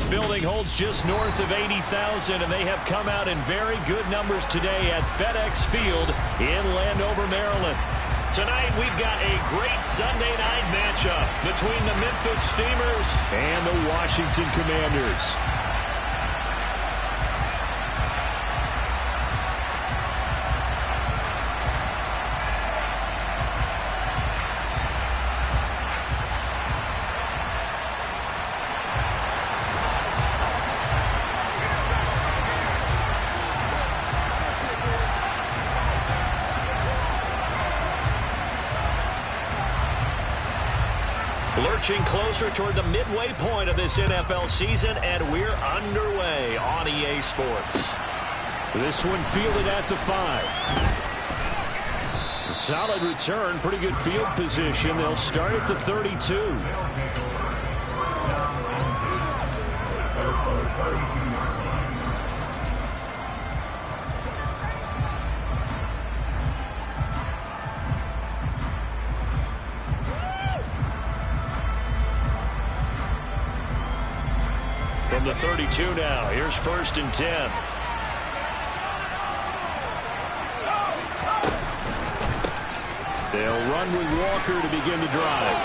building holds just north of 80,000, and they have come out in very good numbers today at FedEx Field in Landover, Maryland. Tonight, we've got a great Sunday night matchup between the Memphis Steamers and the Washington Commanders. Lurching closer toward the midway point of this NFL season, and we're underway on EA Sports. This one fielded at the 5. A solid return, pretty good field position. They'll start at the 32. From the 32 now, here's 1st and 10. They'll run with Walker to begin the drive.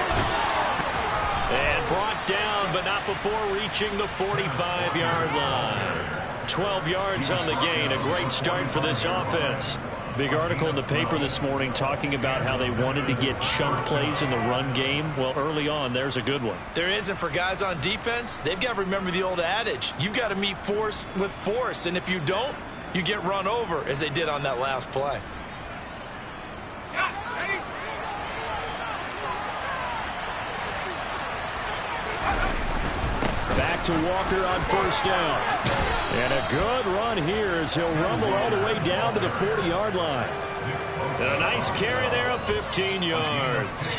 And brought down, but not before reaching the 45-yard line. 12 yards on the gain, a great start for this offense. Big article in the paper this morning talking about how they wanted to get chunk plays in the run game. Well, early on, there's a good one. There isn't for guys on defense. They've got to remember the old adage. You've got to meet force with force, and if you don't, you get run over, as they did on that last play. Back to Walker on 1st down. And a good run here as he'll rumble all the way down to the 40-yard line. And a nice carry there of 15 yards.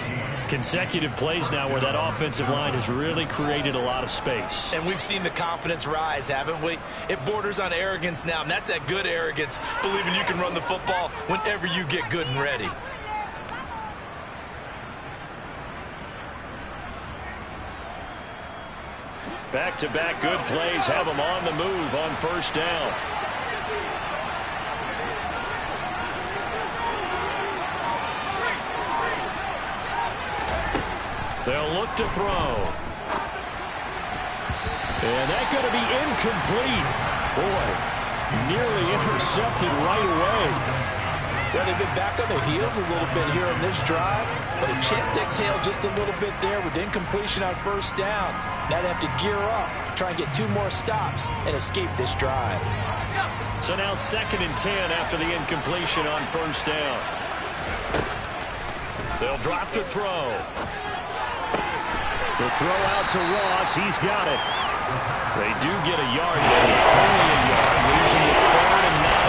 Consecutive plays now where that offensive line has really created a lot of space. And we've seen the confidence rise, haven't we? It borders on arrogance now, and that's that good arrogance, believing you can run the football whenever you get good and ready. Back-to-back good plays have them on the move on 1st down. They'll look to throw. And that's going to be incomplete. Boy, nearly intercepted right away. Well, they've been back on their heels a little bit here on this drive, but a chance to exhale just a little bit there with incompletion on 1st down. Now they have to gear up, try and get 2 more stops, and escape this drive. So now 2nd and 10 after the incompletion on 1st down. They'll drop to throw. The throw out to Ross. He's got it. They do get a yard there. Only a yard, leaves him with 3rd and 9.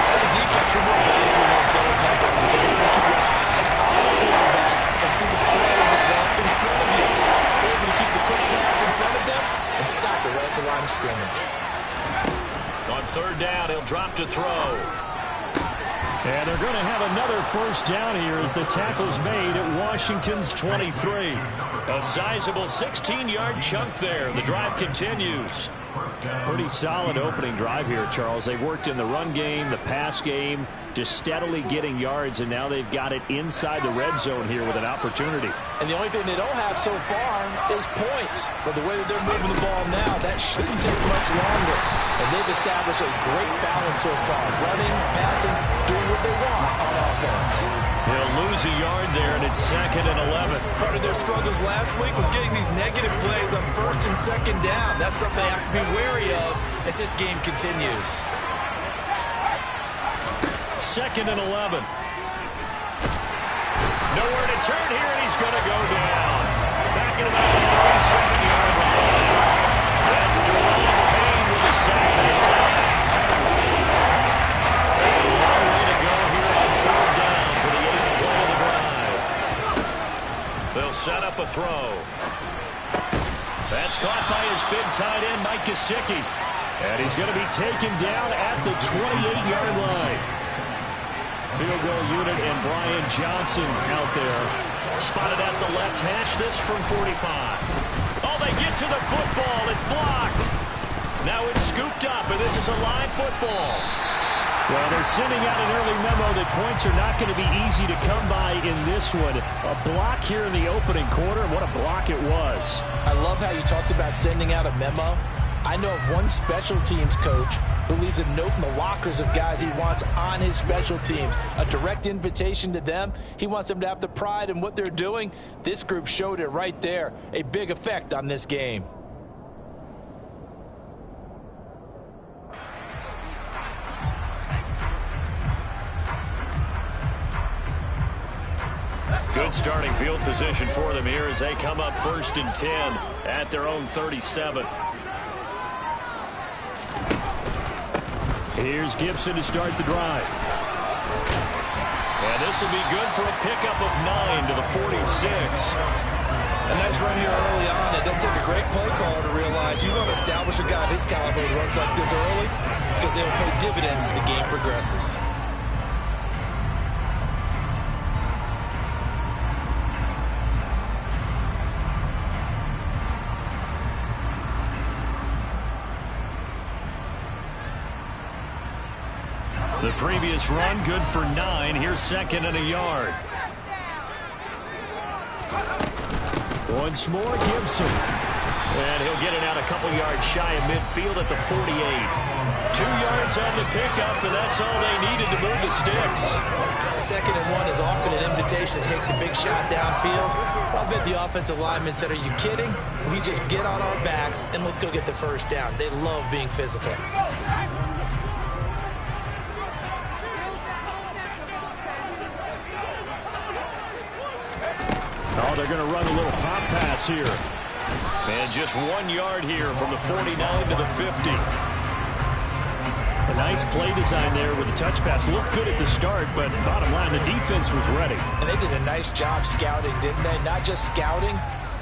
As a defense, you're more balanced when you're in zone coverage because you're able to keep your eyes on the quarterback and see the play develop in front of you. You're able to keep the quick pass in front of them and stop it right at the line of scrimmage. On 3rd down, he'll drop to throw. And they're going to have another 1st down here as the tackle's made at Washington's 23. A sizable 16-yard chunk there. The drive continues. Pretty solid opening drive here, Charles. They've worked in the run game, the pass game, just steadily getting yards, and now they've got it inside the red zone here with an opportunity. And the only thing they don't have so far is points. But the way that they're moving the ball now, that shouldn't take much longer. And they've established a great balance so far. Running, passing, doing what they want on offense. They'll lose a yard there, and it's 2nd and 11. Part of their struggles last week was getting these negative plays on 1st and 2nd down. That's something they have to be wary of as this game continues. 2nd and 11. Nowhere to turn here, and he's going to go down. Back at about the 37-yard line. That's Jerome Payne with a sack and a tie. A long way to go here on 3rd down for the 8th play of the drive. They'll set up a throw. That's caught by his big tight end, Mike Gesicki. And he's going to be taken down at the 28-yard line. field goal unit, and Brian Johnson out there. Spotted at the left hash, this from 45. Oh, they get to the football. It's blocked. Now it's scooped up, and this is a live football. Well, they're sending out an early memo that points are not going to be easy to come by in this one. A block here in the opening quarter, and what a block it was. I love how you talked about sending out a memo. I know of one special teams coach who leaves a note in the lockers of guys he wants on his special teams. A direct invitation to them. He wants them to have the pride in what they're doing. This group showed it right there. A big effect on this game. Good starting field position for them here as they come up 1st and 10 at their own 37. Here's Gibson to start the drive. And this will be good for a pickup of 9 to the 46. A nice run here early on. It doesn't take a great play caller to realize you want to establish a guy of his caliber who runs like this early because they'll pay dividends as the game progresses. The previous run, good for 9. Here's 2nd and a yard. Once more, Gibson. And he'll get it out a couple yards shy of midfield at the 48. 2 yards on the pickup, and that's all they needed to move the sticks. 2nd and 1 is often an invitation to take the big shot downfield. I'll bet the offensive lineman said, are you kidding? We just get on our backs, and let's go get the first down. They love being physical. Oh, they're going to run a little pop pass here. And just 1 yard here from the 49 to the 50. A nice play design there with the touch pass. Looked good at the start, but bottom line, the defense was ready. And they did a nice job scouting, didn't they? Not just scouting,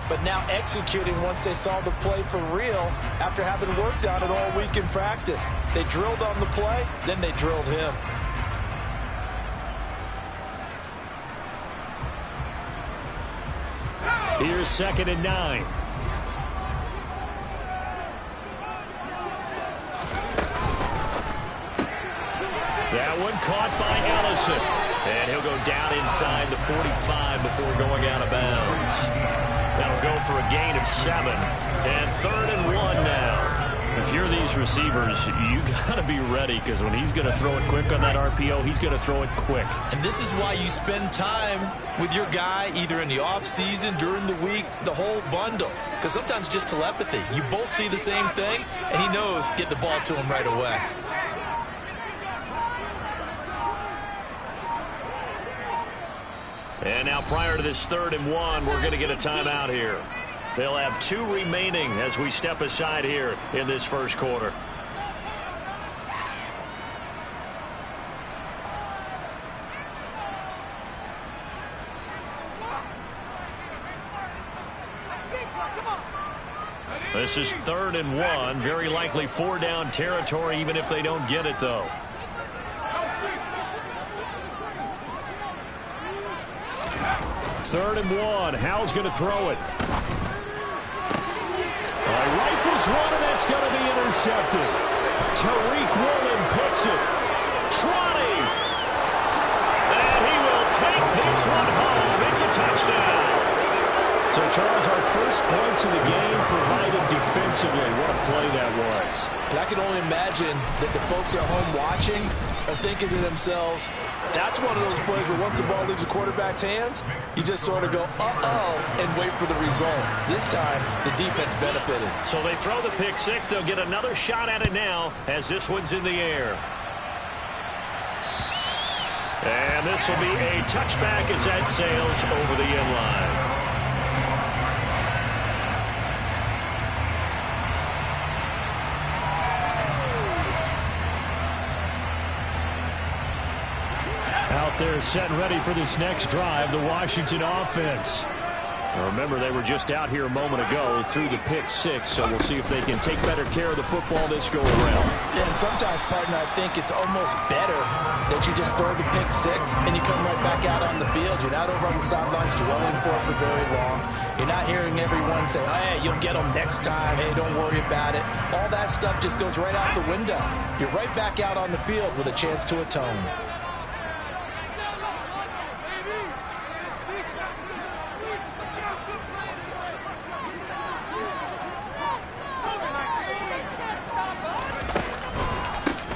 but now executing once they saw the play for real after having worked on it all week in practice. They drilled on the play, then they drilled him. Here's 2nd and 9. That one caught by Ellison. And he'll go down inside the 45 before going out of bounds. That'll go for a gain of 7. And 3rd and 1 now. If you're these receivers, you got to be ready because when he's going to throw it quick on that RPO, he's going to throw it quick. And this is why you spend time with your guy either in the offseason, during the week, the whole bundle. Because sometimes just telepathy. You both see the same thing, and he knows get the ball to him right away. And now prior to this 3rd and 1, we're going to get a timeout here. They'll have 2 remaining as we step aside here in this first quarter. This is 3rd and 1. Very likely 4-down territory even if they don't get it, though. Third and 1. Howell's going to throw it. Rifles one, and that's going to be intercepted. Tariq Woolen picks it. Trotty. And he will take this one home. It's a touchdown. So, Charles, our first points in the game provided defensively. What a play that was. And I can only imagine that the folks at home watching are thinking to themselves, that's one of those plays where once the ball leaves the quarterback's hands, you just sort of go, uh-oh, and wait for the result. This time, the defense benefited. So they throw the pick six. They'll get another shot at it now as this one's in the air. And this will be a touchback as that sails over the end line. Out there set and ready for this next drive, the Washington offense. Remember, they were just out here a moment ago through the pick six, so we'll see if they can take better care of the football this go-around. Yeah, and sometimes, partner, I think it's almost better that you just throw the pick six and you come right back out on the field. You're not over on the sidelines dwelling for it for very long. You're not hearing everyone say, hey, you'll get them next time. Hey, don't worry about it. All that stuff just goes right out the window. You're right back out on the field with a chance to atone.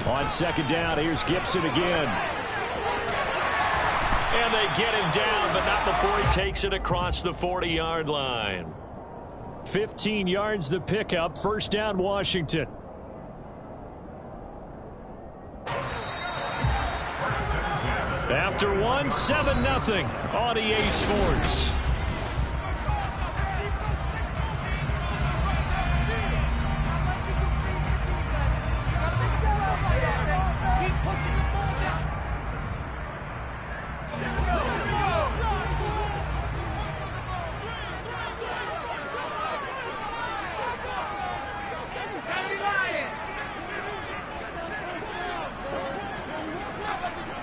On second down, here's Gibson again. And they get him down, but not before he takes it across the 40-yard line. 15 yards the pickup. First down, Washington. After one, 7-0 on EA Sports.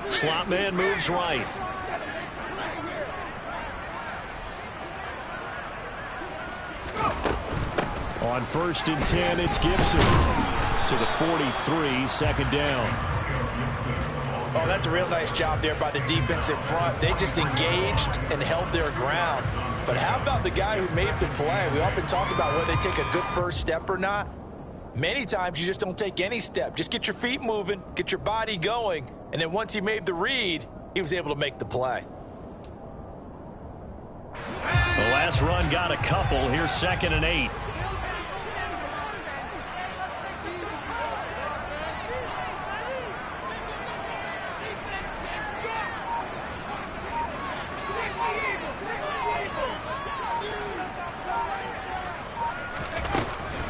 Slot man moves right. On 1st and 10, it's Gibson to the 43, second down. Oh, that's a real nice job there by the defense in front. They just engaged and held their ground. But how about the guy who made the play? We often talk about whether they take a good first step or not. Many times you just don't take any step. Just get your feet moving, get your body going, and then once he made the read, he was able to make the play. The last run got a couple. Here's 2nd and 8.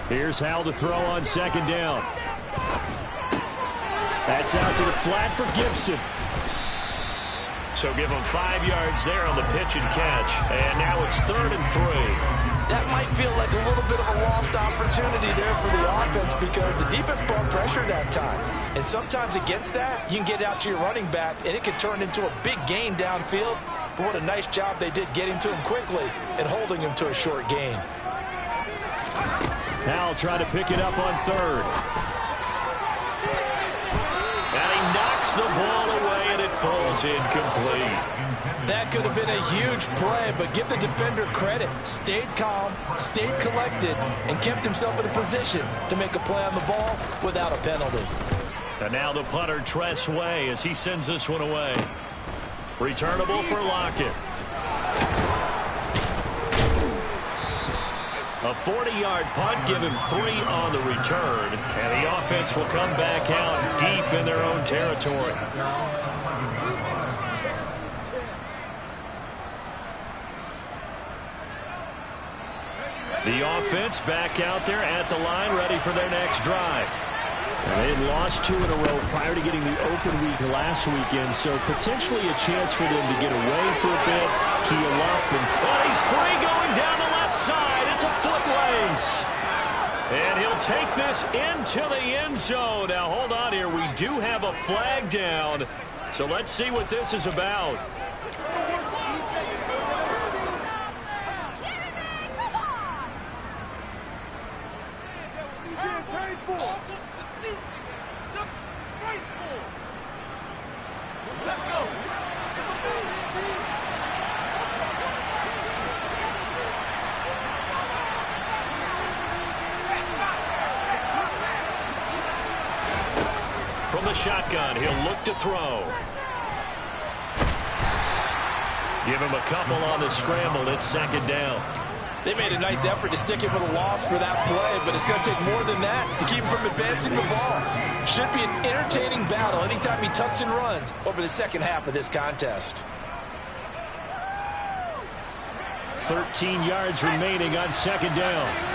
Here's Hal to throw on 2nd down. That's out to the flat for Gibson. So give him 5 yards there on the pitch and catch. And now it's 3rd and 3. That might feel like a little bit of a lost opportunity there for the offense because the defense brought pressure that time. And sometimes against that, you can get out to your running back, and it can turn into a big gain downfield. But what a nice job they did getting to him quickly and holding him to a short gain. Hal trying to pick it up on 3rd. And he knocks the ball away, and it falls incomplete. That could have been a huge play, but give the defender credit. Stayed calm, stayed collected, and kept himself in a position to make a play on the ball without a penalty. And now the punter, Tress Way, as he sends this one away. Returnable for Lockett. A 40-yard punt, give him 3 on the return, and the offense will come back out deep in their own territory. The offense back out there at the line, ready for their next drive. And they had lost 2 in a row prior to getting the open week last weekend, so potentially a chance for them to get away for a bit, heal up, and he's free going down the left side. It's a foot race. And he'll take this into the end zone. Now, hold on here. We do have a flag down, so let's see what this is about. From the shotgun, he'll look to throw. Give him a couple on the scramble. It's 2nd down. They made a nice effort to stick him with a loss for that play, but it's going to take more than that to keep him from advancing the ball. Should be an entertaining battle anytime he tucks and runs over the second half of this contest. 13 yards remaining on 2nd down.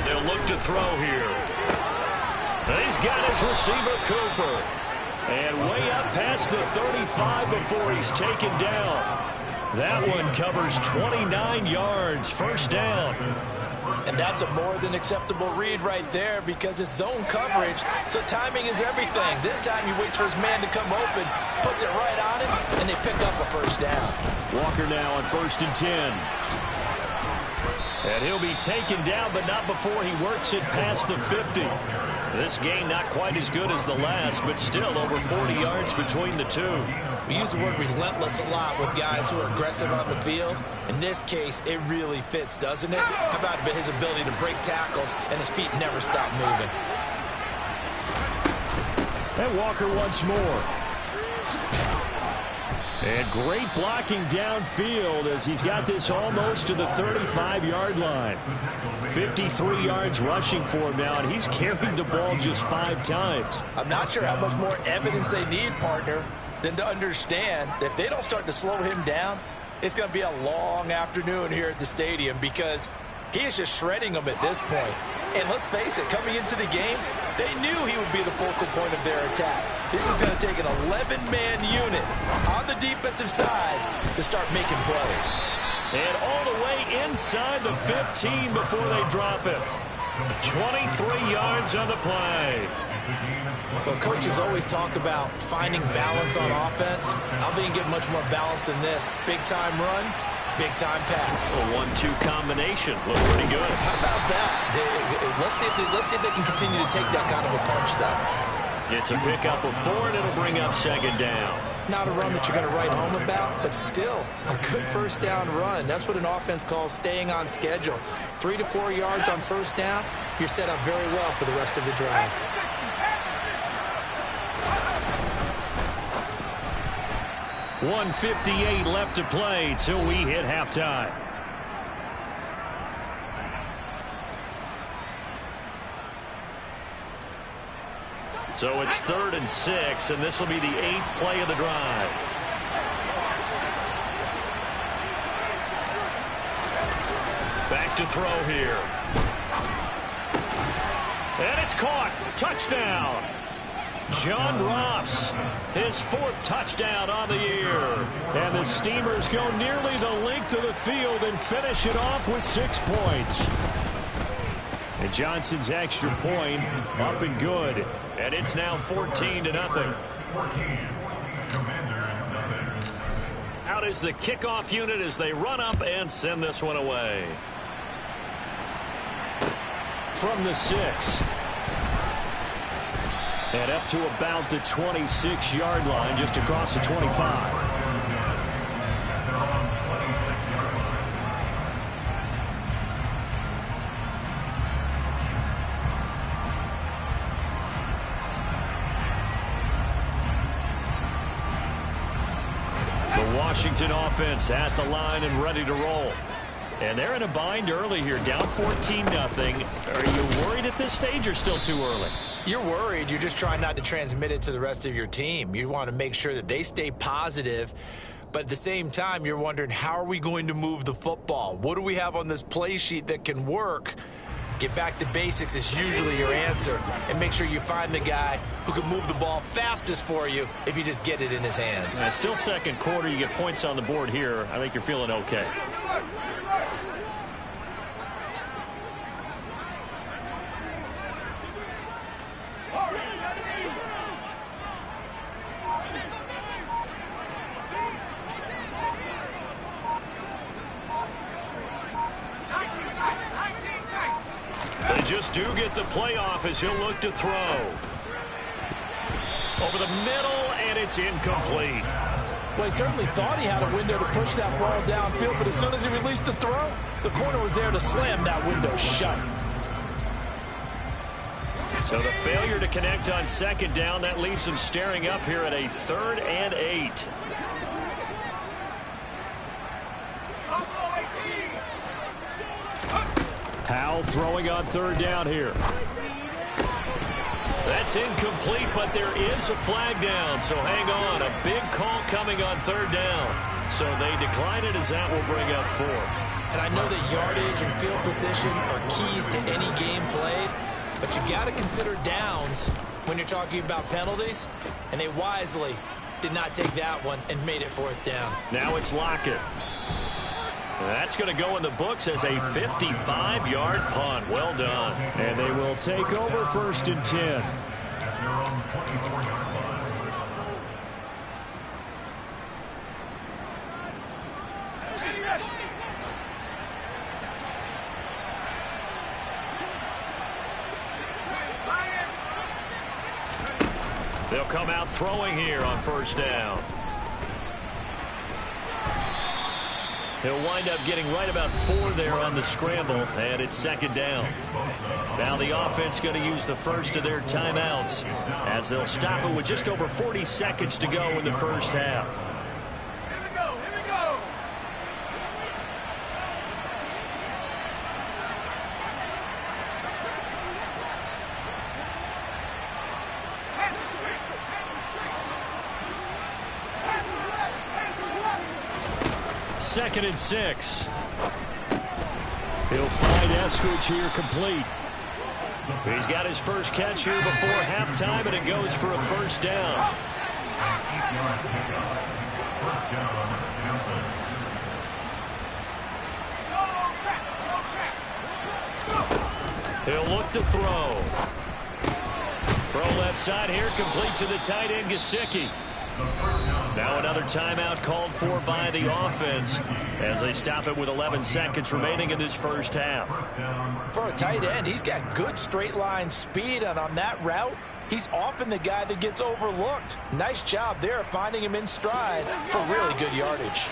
They'll look to throw here. And he's got his receiver, Cooper. And way up past the 35 before he's taken down. That one covers 29 yards, first down. And that's a more than acceptable read right there because it's zone coverage, so timing is everything. This time he waits for his man to come open, puts it right on him, and they pick up a first down. Walker now on 1st and 10. And he'll be taken down, but not before he works it past the 50. This gain not quite as good as the last, but still over 40 yards between the two. We use the word relentless a lot with guys who are aggressive on the field. In this case, it really fits, doesn't it? How about his ability to break tackles and his feet never stop moving? And Walker once more. And great blocking downfield as he's got this almost to the 35-yard line. 53 yards rushing for him now, and he's carried the ball just 5 times. I'm not sure how much more evidence they need, partner, than to understand that if they don't start to slow him down, it's going to be a long afternoon here at the stadium because he is just shredding them at this point. And let's face it, coming into the game, they knew he would be the focal point of their attack. This is going to take an 11-man unit on the defensive side to start making plays. And all the way inside the 15 before they drop him. 23 yards on the play. Well, coaches always talk about finding balance on offense. I don't think you get much more balance than this. Big-time run, big-time pass. A 1-2 combination. Looks pretty good. How about that? Let's see if they can continue to take that kind of a punch, though. It's a pickup of 4, and it'll bring up 2nd down. Not a run that you're going to write home about, but still a good first down run. That's what an offense calls staying on schedule. 3 to 4 yards on first down, you're set up very well for the rest of the drive. .158 left to play till we hit halftime. So it's 3rd and 6, and this will be the 8th play of the drive. Back to throw here. And it's caught. Touchdown. John Ross, his 4th touchdown on the year. And the Steamers go nearly the length of the field and finish it off with 6 points. And Johnson's extra point up and good. And it's now 14-0. Out is the kickoff unit as they run up and send this one away. From the 6. And up to about the 26-yard line, just across the 25. The Washington offense at the line and ready to roll. And they're in a bind early here, down 14-0. Are you worried at this stage or still too early? You're worried. You're just trying not to transmit it to the rest of your team. You want to make sure that they stay positive. But at the same time, you're wondering, how are we going to move the football? What do we have on this play sheet that can work? Get back to basics is usually your answer. And make sure you find the guy who can move the ball fastest for you if you just get it in his hands. Still 2nd quarter. You get points on the board here. I think you're feeling okay. They just do get the playoff as he'll look to throw. Over the middle, and it's incomplete. Well, he certainly thought he had a window to push that ball downfield, but as soon as he released the throw, the corner was there to slam that window shut. So the failure to connect on 2nd down, that leaves him staring up here at a 3rd and 8. Powell throwing on 3rd down here. That's incomplete, but there is a flag down, so hang on. A big call coming on 3rd down. So they decline it as that will bring up 4th. And I know that yardage and field position are keys to any game played, but you got to consider downs when you're talking about penalties, and they wisely did not take that one and made it 4th down. Now it's Lockett. That's going to go in the books as a 55-yard punt. Well done. And they will take over 1st and 10. They'll come out throwing here on 1st down. He'll wind up getting right about 4 there on the scramble, and it's 2nd down. Now the offense going to use the first of their timeouts as they'll stop it with just over 40 seconds to go in the 1st half. Here we go, here we go. Second and 6. He'll find Eskridge here complete. He's got his first catch here before halftime, and it goes for a 1st down. He'll look to throw. Throw left side here, complete to the tight end, Gesicki. Now another timeout called for by the offense as they stop it with 11 seconds remaining in this 1st half. For a tight end, he's got good straight line speed, and on that route, he's often the guy that gets overlooked. Nice job there finding him in stride for really good yardage.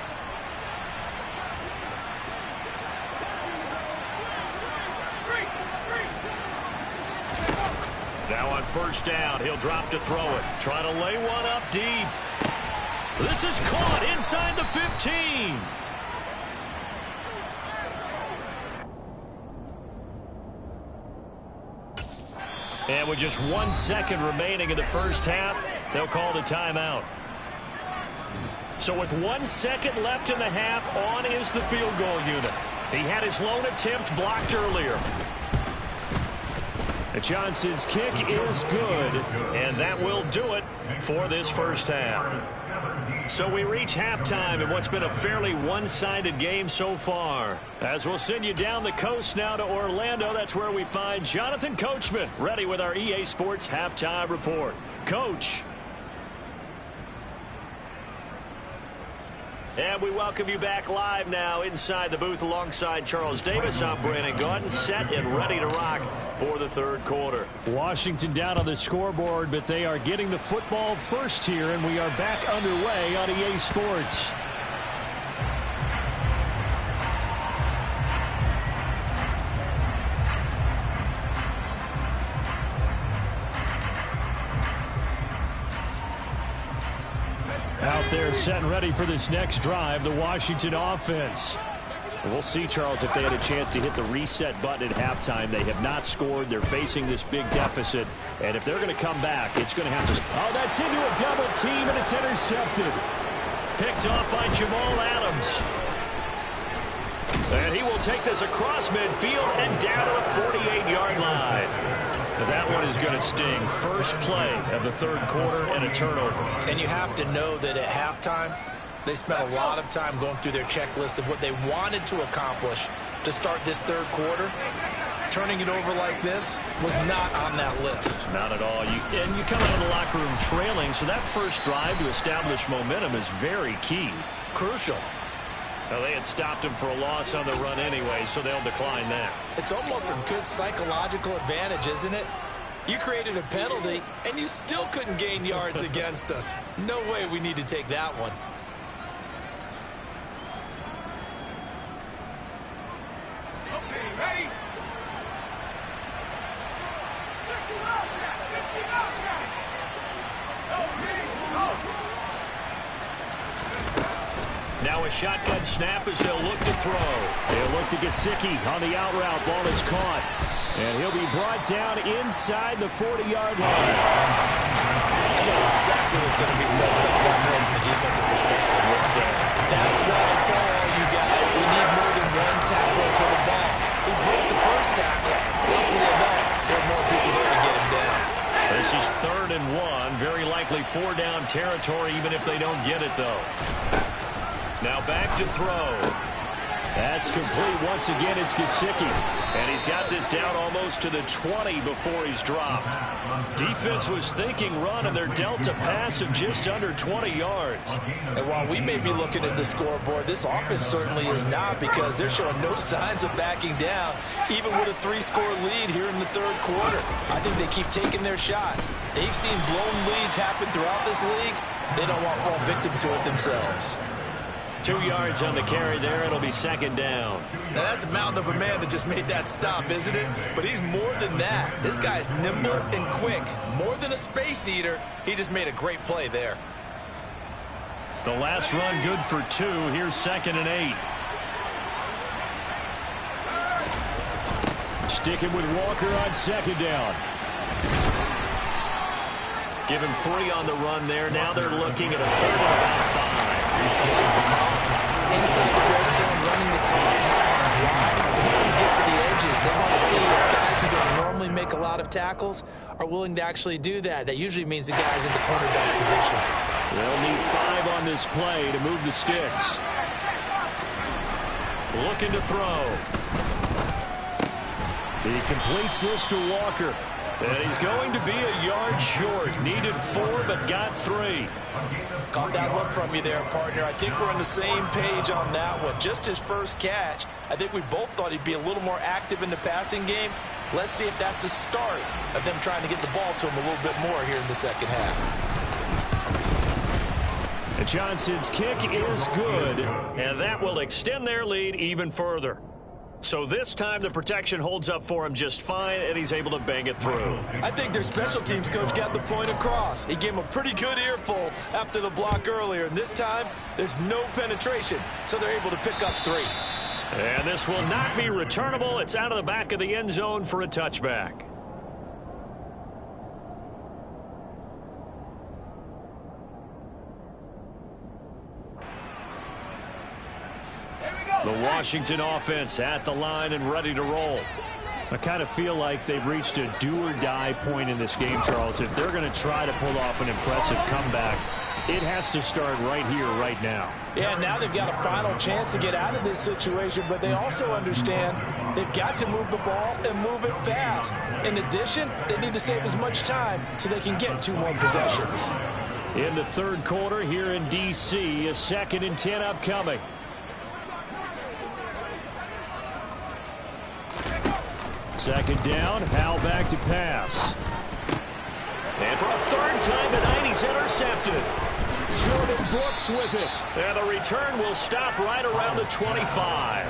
Now on 1st down, he'll drop to throw it. Try to lay one up deep. This is caught inside the 15. And with just 1 second remaining in the 1st half, they'll call the timeout. So with 1 second left in the half, on is the field goal unit. He had his lone attempt blocked earlier. Johnson's kick is good, and that will do it for this 1st half. So we reach halftime in what's been a fairly one-sided game so far. As we'll send you down the coast now to Orlando, that's where we find Jonathan Coachman ready with our EA Sports Halftime Report. Coach. And we welcome you back live now inside the booth alongside Charles Davis. I'm Brandon Gaudin, set and ready to rock for the 3rd quarter. Washington down on the scoreboard, but they are getting the football first here, and we are back underway on EA Sports. Out there set and ready for this next drive, the Washington offense. We'll see, Charles, if they had a chance to hit the reset button at halftime. They have not scored. They're facing this big deficit. And if they're going to come back, it's going to have to... Oh, that's into a double team, and it's intercepted. Picked off by Jamal Adams. And he will take this across midfield and down to the 48-yard line. That one is going to sting. First play of the 3rd quarter and a turnover. And you have to know that at halftime, they spent a lot of time going through their checklist of what they wanted to accomplish to start this 3rd quarter. Turning it over like this was not on that list. Not at all. And you come out of the locker room trailing, so that first drive to establish momentum is very key. Crucial. Well, they had stopped him for a loss on the run anyway, so they'll decline that. It's almost a good psychological advantage, isn't it? You created a penalty, and you still couldn't gain yards against us. No way we need to take that one. Okay, ready? 60 Wildcats, 60 Wildcats. Go, ready, go. Now a shotgun snap as they'll look to throw. They'll look to Gesicki on the out route. Ball is caught. And he'll be brought down inside the 40-yard line. I know exactly what's going to be said about that one from the defensive perspective. What's that? That's why I tell all you guys we need more than one tackler to the ball. He broke the first tackle. Luckily enough, there are more people there to get him down. This is 3rd 1-1. Very likely 4-down territory, even if they don't get it, though. Now back to throw. That's complete. Once again, it's Gesicki. And he's got this down almost to the 20 before he's dropped. Defense was thinking run, and they're dealt a pass of just under 20 yards. And while we may be looking at the scoreboard, this offense certainly is not, because they're showing no signs of backing down, even with a 3-score lead here in the third quarter. I think they keep taking their shots. They've seen blown leads happen throughout this league. They don't want to fall victim to it themselves. 2 yards on the carry there. It'll be 2nd down. Now, that's a mountain of a man that just made that stop, isn't it? But he's more than that. This guy's nimble and quick. More than a space eater, he just made a great play there. The last run good for 2. Here's 2nd and 8. Sticking with Walker on 2nd down. Give him 3 on the run there. Now they're looking at a 3rd and about 5. Inside the red zone, running the toss. Why? Trying to get to the edges. They want to see if guys who don't normally make a lot of tackles are willing to actually do that. That usually means the guy's in the cornerback position. They'll need 5 on this play to move the sticks. Looking to throw. He completes this to Walker. And he's going to be a yard short. Needed 4, but got 3. Caught that look from you there, partner. I think we're on the same page on that one. Just his first catch. I think we both thought he'd be a little more active in the passing game. Let's see if that's the start of them trying to get the ball to him a little bit more here in the second half. And Johnson's kick is good, and that will extend their lead even further. So this time the protection holds up for him just fine, and he's able to bang it through. I think their special teams coach got the point across. He gave him a pretty good earful after the block earlier, and this time there's no penetration, so they're able to pick up 3. And this will not be returnable. It's out of the back of the end zone for a touchback. The Washington offense at the line and ready to roll. I kind of feel like they've reached a do-or-die point in this game, Charles. If they're going to try to pull off an impressive comeback, it has to start right here, right now. Yeah, now they've got a final chance to get out of this situation, but they also understand they've got to move the ball and move it fast. In addition, they need to save as much time so they can get 2 more possessions. In the third quarter here in D.C., a 2nd and 10 upcoming. Second down, Howell back to pass. And for a 3rd time tonight, he's intercepted. Jordan Brooks with it. And the return will stop right around the 25.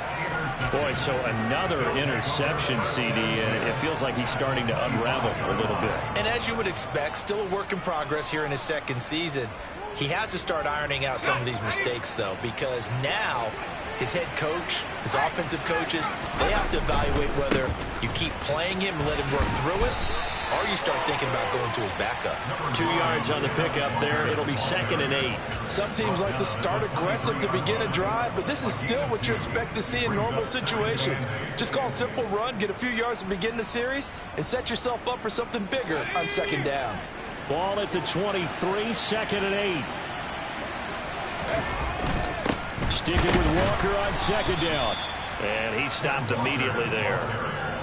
Boy, so another interception, CD, and it feels like he's starting to unravel a little bit. And as you would expect, still a work in progress here in his 2nd season. He has to start ironing out some of these mistakes, though, because now his head coach, his offensive coaches, they have to evaluate whether you keep playing him and let him work through it, or you start thinking about going to his backup. 2 yards on the pickup there. It'll be 2nd and 8. Some teams like to start aggressive to begin a drive, but this is still what you expect to see in normal situations. Just call a simple run, get a few yards to begin the series, and set yourself up for something bigger on 2nd down. Ball at the 23, 2nd and 8. Sticking with Walker on 2nd down. And he stopped immediately there.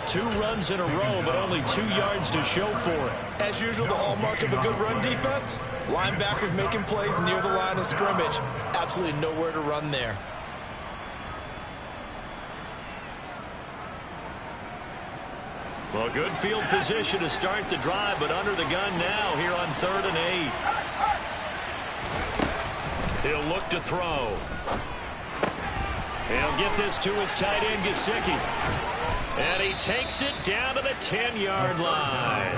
2 runs in a row, but only 2 yards to show for it. As usual, the hallmark of a good run defense, linebackers making plays near the line of scrimmage. Absolutely nowhere to run there. Well, good field position to start the drive, but under the gun now here on 3rd and 8. He'll look to throw. He'll get this to his tight end, Gesicki. And he takes it down to the 10-yard line.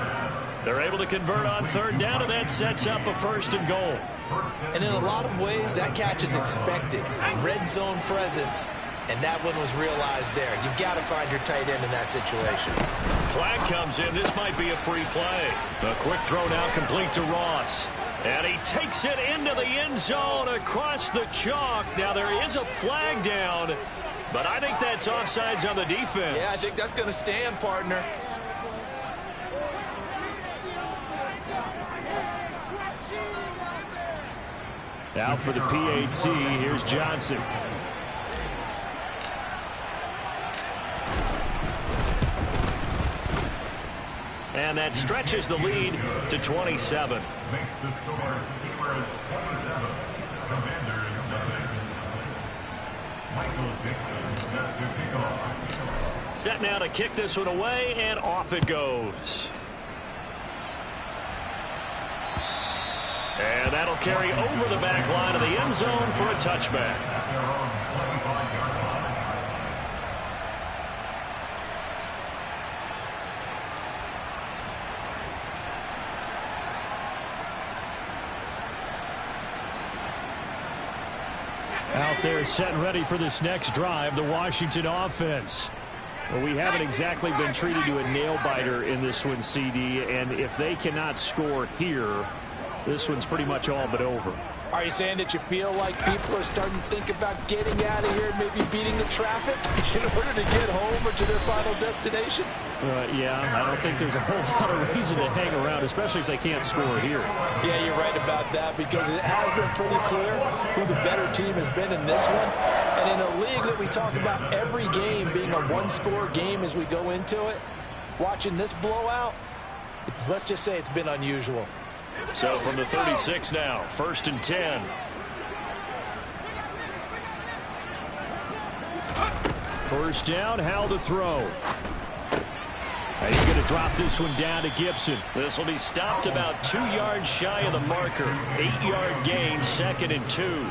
They're able to convert on 3rd down, and that sets up a 1st and goal. And in a lot of ways, that catch is expected. Red zone presence. And that one was realized there. You've got to find your tight end in that situation. Flag comes in. This might be a free play. A quick throw now complete to Ross. And he takes it into the end zone across the chalk. Now there is a flag down, but I think that's offsides on the defense. Yeah, I think that's going to stand, partner. Out for the PAT, here's Johnson. And that stretches the lead to 27. Makes the score Steelers 27, Commanders nothing. Michael Dixon set to kick off. Set now to kick this one away, and off it goes. And that'll carry over the back line of the end zone for a touchback. At their own 25-yard line. Out there set and ready for this next drive, the Washington offense. Well, we haven't exactly been treated to a nail-biter in this one, CD, and if they cannot score here, this one's pretty much all but over. Are you saying that you feel like people are starting to think about getting out of here and maybe beating the traffic in order to get home or to their final destination? Yeah, I don't think there's a whole lot of reason to hang around, especially if they can't score here. Yeah, you're right about that, because it has been pretty clear who the better team has been in this one. And in a league that we talk about every game being a one-score game as we go into it, watching this blowout, let's just say it's been unusual. So from the 36 now, 1st and 10. First down, Howell to throw. Now he's going to drop this one down to Gibson. This will be stopped about 2 yards shy of the marker. 8-yard gain, 2nd and 2.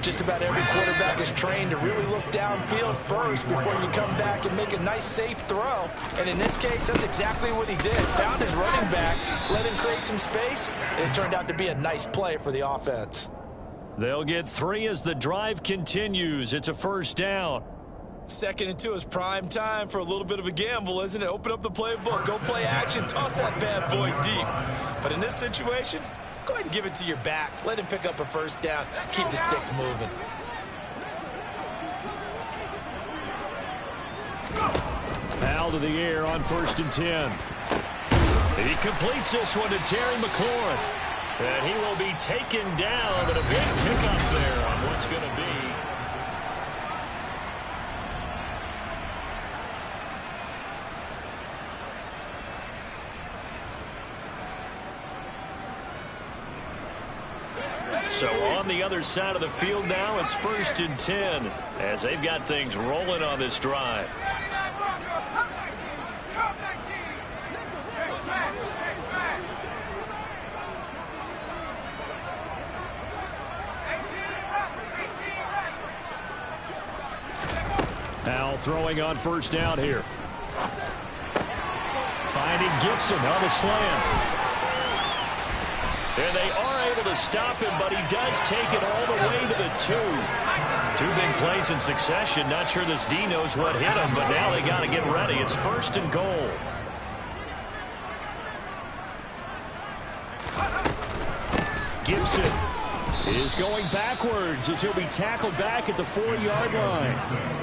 Just about every quarterback is trained to really look downfield first before you come back and make a nice, safe throw. And in this case, that's exactly what he did. Found his running back, let him create some space, and it turned out to be a nice play for the offense. They'll get 3 as the drive continues. It's a first down. 2nd and 2 is prime time for a little bit of a gamble, isn't it? Open up the playbook, go play action, toss that bad boy deep. But in this situation, go ahead and give it to your back. Let him pick up a first down. Keep the sticks moving. Foul to the air on 1st and 10. He completes this one to Terry McLaurin. And he will be taken down, but a big pickup there on what's going to be. So on the other side of the field now, it's 1st and 10 as they've got things rolling on this drive. Now throwing on 1st down here. Finding Gibson on the slant. And they are able to stop him, but he does take it all the way to the 2. 2 big plays in succession. Not sure this D knows what hit him, but now they got to get ready. It's 1st and goal. Gibson is going backwards as he'll be tackled back at the 4-yard line.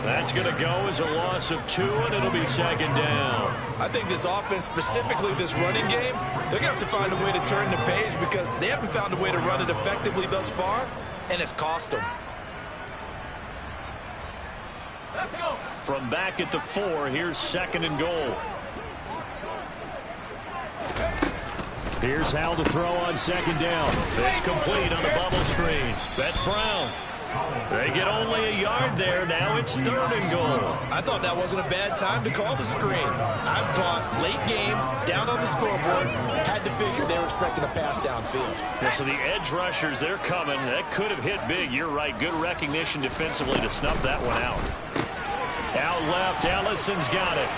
That's going to go as a loss of 2, and it'll be 2nd down. I think this offense, specifically this running game, they're going to have to find a way to turn the page because they haven't found a way to run it effectively thus far, and it's cost them. Let's go. From back at the 4, here's 2nd and goal. Here's Howell to throw on 2nd down. It's complete on the bubble screen. That's Brown. They get only a yard there. Now it's 3rd and goal. I thought that wasn't a bad time to call the screen. I thought late game, down on the scoreboard, had to figure they were expecting a pass downfield. Yeah, so the edge rushers, they're coming. That could have hit big. You're right. Good recognition defensively to snuff that one out. Out left, Allison's got it.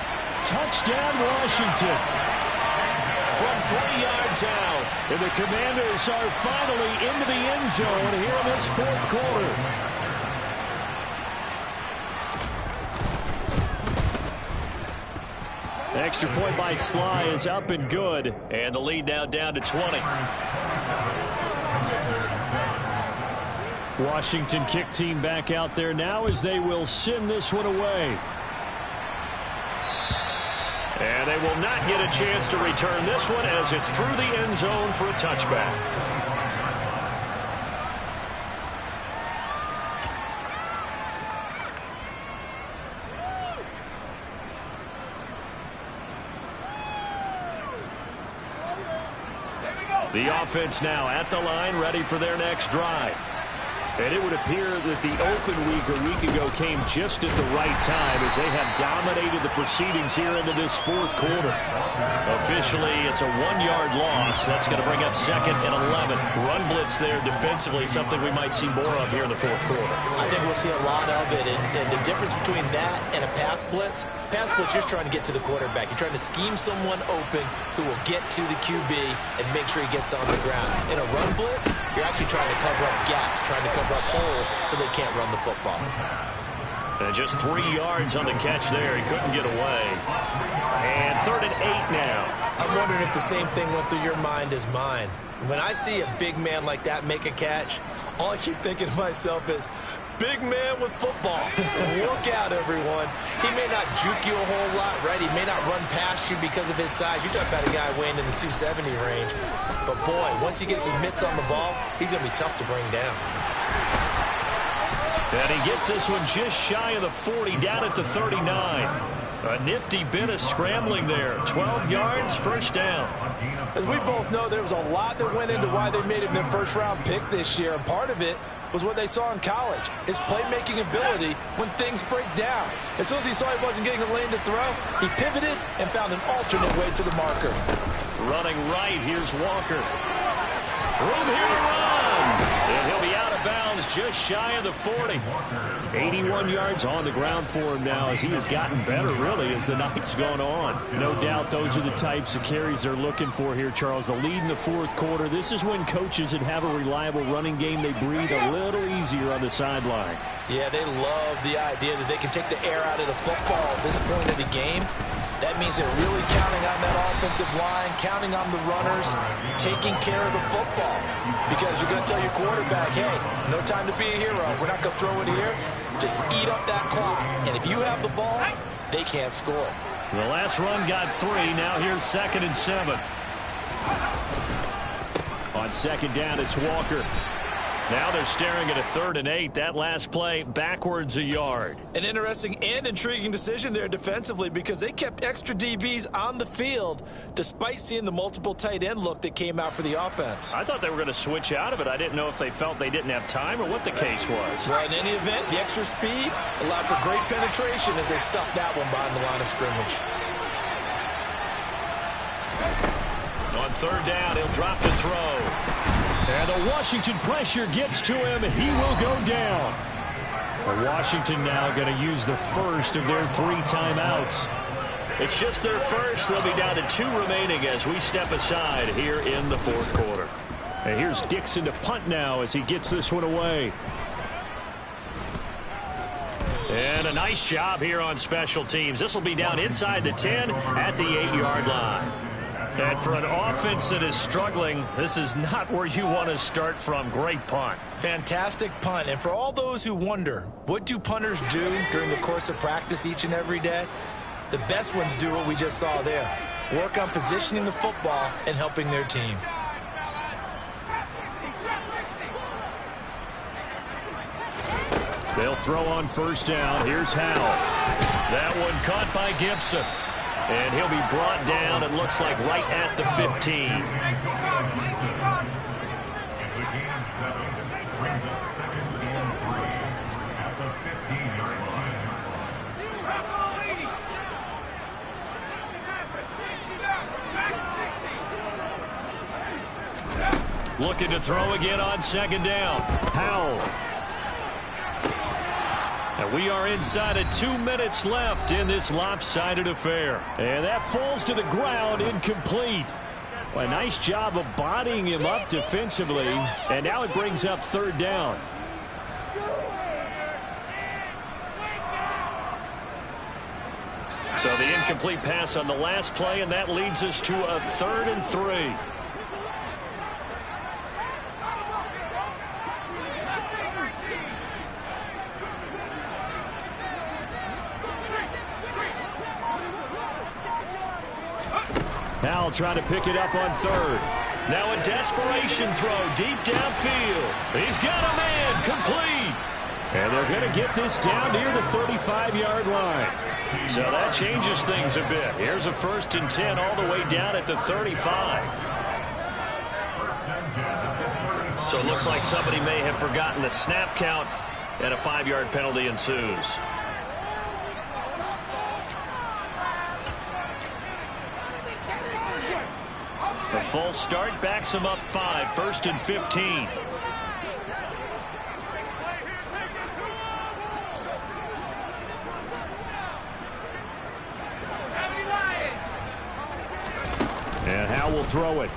Touchdown, Washington. From 3 yards out, and the Commanders are finally into the end zone here in this 4th quarter. Extra point by Sly is up and good, and the lead now down to 20. Washington kick team back out there now as they will send this one away. And they will not get a chance to return this one as it's through the end zone for a touchback. The offense now at the line, ready for their next drive. And it would appear that the open week a week ago came just at the right time as they have dominated the proceedings here into this fourth quarter. Officially, it's a 1-yard loss. That's going to bring up 2nd and 11. Run blitz there defensively, something we might see more of here in the fourth quarter. I think we'll see a lot of it. And the difference between that and a pass blitz, you're trying to get to the quarterback. You're trying to scheme someone open who will get to the QB and make sure he gets on the ground. In a run blitz, you're actually trying to cover up gaps, trying to cover up holes so they can't run the football. And just 3 yards on the catch there. He couldn't get away. And 3rd and 8 now. I'm wondering if the same thing went through your mind as mine. When I see a big man like that make a catch, all I keep thinking to myself is, big man with football. Look out, everyone. He may not juke you a whole lot, right? He may not run past you because of his size. You're talking about a guy weighing in the 270 range. But, boy, once he gets his mitts on the ball, he's going to be tough to bring down. And he gets this one just shy of the 40, down at the 39. A nifty bit of scrambling there. 12 yards, first down. As we both know, there was a lot that went into why they made him their first-round pick this year, and part of it was what they saw in college, his playmaking ability when things break down. As soon as he saw he wasn't getting a lane to throw, he pivoted and found an alternate way to the marker. Running right, here's Walker. Room here to run. And he'll be out of bounds just shy of the 40. 81 yards on the ground for him now as he has gotten better, really, as the night's gone on. No doubt those are the types of carries they're looking for here, Charles. The lead in the fourth quarter. This is when coaches that have a reliable running game, they breathe a little easier on the sideline. Yeah, they love the idea that they can take the air out of the football at this point of the game. That means they're really counting on that offensive line, counting on the runners, taking care of the football. Because you're going to tell your quarterback, hey, no time to be a hero. We're not going to throw it here. Just eat up that clock. And if you have the ball, they can't score. The last run got 3. Now here's 2nd and 7. On 2nd down, it's Walker. Now they're staring at a 3rd and 8. That last play, backwards a yard. An interesting and intriguing decision there defensively because they kept extra DBs on the field despite seeing the multiple tight end look that came out for the offense. I thought they were going to switch out of it. I didn't know if they felt they didn't have time or what the case was. Well, in any event, the extra speed allowed for great penetration as they stuffed that one behind the line of scrimmage. On 3rd down, he'll drop to throw. And the Washington pressure gets to him. He will go down. Washington now going to use the first of their 3 timeouts. It's just their first. They'll be down to 2 remaining as we step aside here in the fourth quarter. And here's Dixon to punt now as he gets this one away. And a nice job here on special teams. This will be down inside the 10 at the 8-yard line. And for an offense that is struggling, this is not where you want to start from. Great punt. Fantastic punt. And for all those who wonder, what do punters do during the course of practice each and every day? The best ones do what we just saw there. Work on positioning the football and helping their team. They'll throw on 1st down. Here's Howell. That one caught by Gibson. And he'll be brought down, it looks like, right at the 15. It's a gain of 7. Brings up 2nd and 3 at the 15-yard line. Looking to throw again on 2nd down. Howell. And we are inside of 2 minutes left in this lopsided affair. And that falls to the ground, incomplete. A nice job of bodying him up defensively. And now it brings up 3rd down. So the incomplete pass on the last play, and that leads us to a 3rd and 3. Howell trying to pick it up on 3rd. Now a desperation throw deep downfield. He's got a man, complete. And they're going to get this down near the 35-yard line. So that changes things a bit. Here's a 1st and 10 all the way down at the 35. So it looks like somebody may have forgotten the snap count, and a 5-yard penalty ensues. A full start backs him up 5, 1st and 15. And Howell will throw it.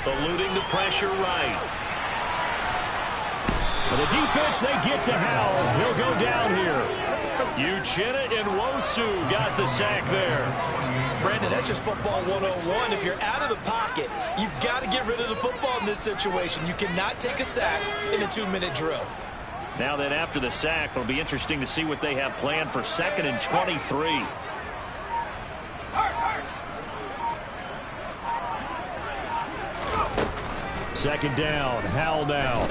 Eluding the pressure right. For the defense, they get to Howell. He'll go down here. Uchenna and Nwosu got the sack there. Brandon, that's just football 101. If you're out of the pocket, you've got to get rid of the football in this situation. You cannot take a sack in a 2-minute drill. Now then, after the sack, it'll be interesting to see what they have planned for 2nd and 23. Second down, Howell now.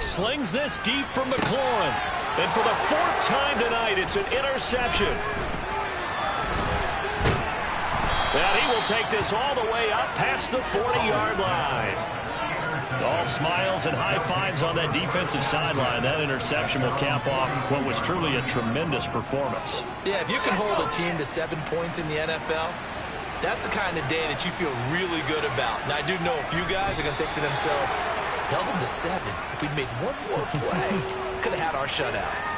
Slings this deep from McLaurin. And for the 4th time tonight, it's an interception. And he will take this all the way up past the 40-yard line. All smiles and high fives on that defensive sideline. That interception will cap off what was truly a tremendous performance. Yeah, if you can hold a team to 7 points in the NFL, that's the kind of day that you feel really good about. Now, I do know a few guys are going to think to themselves, held them to 7. If we'd made one more play, could have had our shutout.